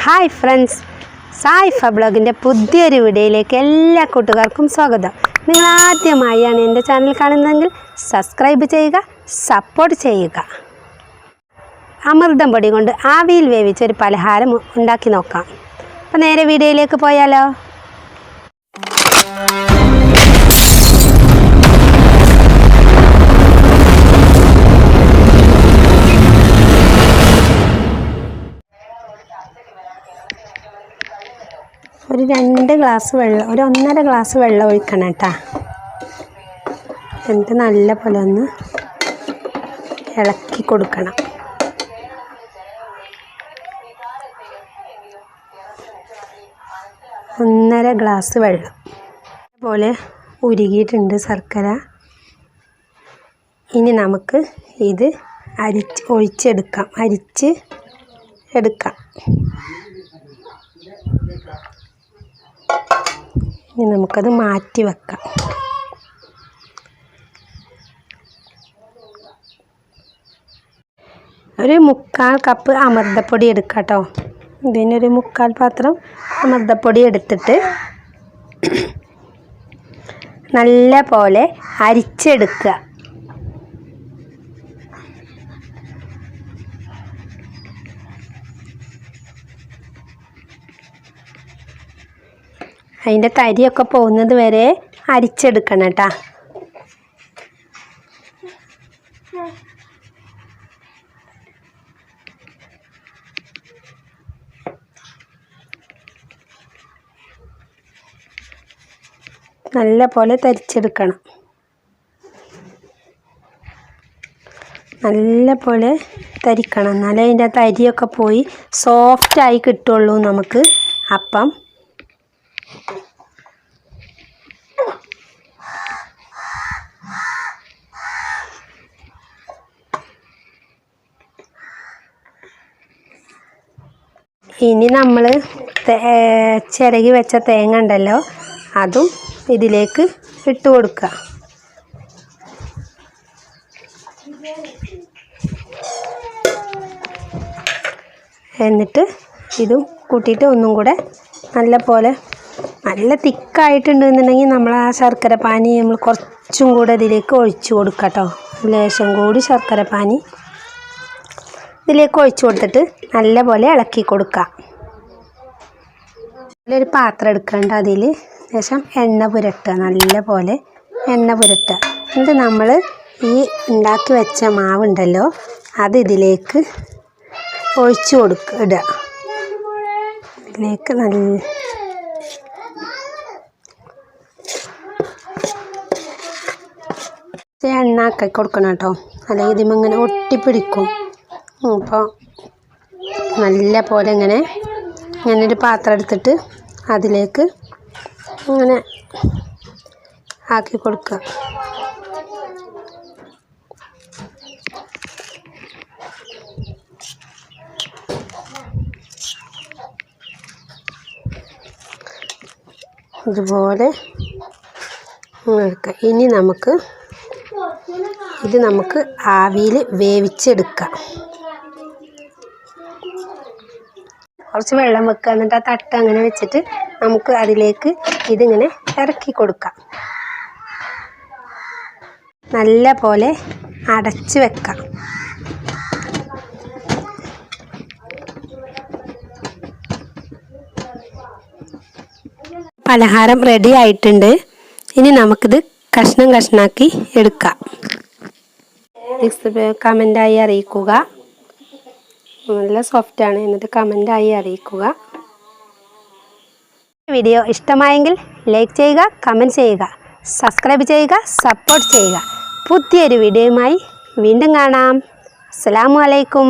Hi friends, Saifavlogs പുതിയൊരു വീഡിയോയിലേക്ക് എല്ലാ കൂട്ടുകാർക്കും സ്വാഗതം. നിങ്ങൾ ആദ്യമായാണ് എൻ്റെ ചാനൽ കാണുന്നതെങ്കിൽ സബ്സ്ക്രൈബ് ചെയ്യുക, സപ്പോർട്ട് ചെയ്യുക. അമൃതം പൊടി കൊണ്ട് ആവിയിൽ വേവിച്ച ഒരു പലഹാരം ഉണ്ടാക്കി നോക്കാം. അപ്പോൾ നേരെ വീഡിയോയിലേക്ക് പോയാലോ. ഒരു 2 ഗ്ലാസ് വെള്ളം, ഒരു 1.5 ഗ്ലാസ് വെള്ളം ഒഴിക്കണം കേട്ടോ. എന്നിട്ട് നല്ല പോലെ ഒന്ന് ഇളക്കി കൊടുക്കണം. ഒന്നര ഗ്ലാസ് വെള്ളം പോലെ ഉരുകിയിട്ടുണ്ട് ശർക്കര. ഇനി നമുക്ക് ഇത് അരിച്ച് എടുക്കാം. ഇനി നമുക്കത് മാറ്റി വെക്കാം. ഒരു 3/4 കപ്പ് അമൃതപ്പൊടി എടുക്കാം കേട്ടോ. ഇതിനൊരു 3/4 പാത്രം അമൃതപ്പൊടി എടുത്തിട്ട് നല്ല പോലെ അരിച്ചെടുക്കുക. അതിൻ്റെ തരിയൊക്കെ പോകുന്നത് വരെ അരിച്ചെടുക്കണം കേട്ടോ. നല്ല പോലെ തരിച്ചെടുക്കണം. നല്ല പോലെ തരിക്കണം, എന്നാലേ അതിൻ്റെ തരിയൊക്കെ പോയി സോഫ്റ്റായി കിട്ടുള്ളൂ നമുക്ക് അപ്പം. ഇനി നമ്മൾ ചിരകി വെച്ച തേങ്ങ ഉണ്ടല്ലോ, അതും ഇതിലേക്ക് ഇട്ട് കൊടുക്കുക. എന്നിട്ട് ഇതും കൂട്ടിയിട്ട് ഒന്നും കൂടെ നല്ല തിക്കായിട്ടുണ്ടെന്നുണ്ടെങ്കിൽ നമ്മൾ ആ ശർക്കര പാനി നമ്മൾ കുറച്ചും കൂടെ ഇതിലേക്ക് ഒഴിച്ചു കൊടുക്കുക കേട്ടോ. ലേശം കൂടി ശർക്കര പാനി ഇതിലേക്ക് ഒഴിച്ചു കൊടുത്തിട്ട് നല്ലപോലെ ഇളക്കി കൊടുക്കുക. ഒരു പാത്രം എടുക്കേണ്ട, അതിൽ ശേഷം എണ്ണ പുരട്ടുക. നല്ല പോലെ എണ്ണ പുരട്ടുക. എന്നിട്ട് നമ്മൾ ഈ ഉണ്ടാക്കി വെച്ച മാവുണ്ടല്ലോ, അത് ഇതിലേക്ക് ഒഴിച്ചു ഇടുക. ഇതിലേക്ക് നല്ല എണ്ണ ആക്കി കൊടുക്കണം കേട്ടോ, അല്ലെങ്കിൽ ഇതിങ്ങനെ ഒട്ടിപ്പിടിക്കും. അപ്പോൾ നല്ല പോലെ ഇങ്ങനൊരു പാത്രം എടുത്തിട്ട് അതിലേക്ക് ഇങ്ങനെ ആക്കി കൊടുക്കുക. ഇതുപോലെ എടുക്കുക. ഇനി ഇത് നമുക്ക് ആവിയിൽ വേവിച്ചെടുക്കാം. കുറച്ച് വെള്ളം വെക്കുക. എന്നിട്ട് ആ തട്ട് അങ്ങനെ വെച്ചിട്ട് നമുക്ക് അതിലേക്ക് ഇതിങ്ങനെ ഇറക്കി കൊടുക്കാം. നല്ല പോലെ അടച്ച് വെക്കാം. പലഹാരം റെഡി ആയിട്ടുണ്ട്. ഇനി നമുക്കിത് കഷ്ണാക്കി എടുക്കാം. കമൻ്റായി അറിയിക്കുക. നല്ല സോഫ്റ്റാണ്, എന്നിട്ട് കമൻ്റായി അറിയിക്കുക. വീഡിയോ ഇഷ്ടമായെങ്കിൽ ലൈക്ക് ചെയ്യുക, കമൻറ്റ് ചെയ്യുക, സബ്സ്ക്രൈബ് ചെയ്യുക, സപ്പോർട്ട് ചെയ്യുക. പുതിയൊരു വീഡിയോയുമായി വീണ്ടും കാണാം. അസ്സലാമു അലൈക്കും.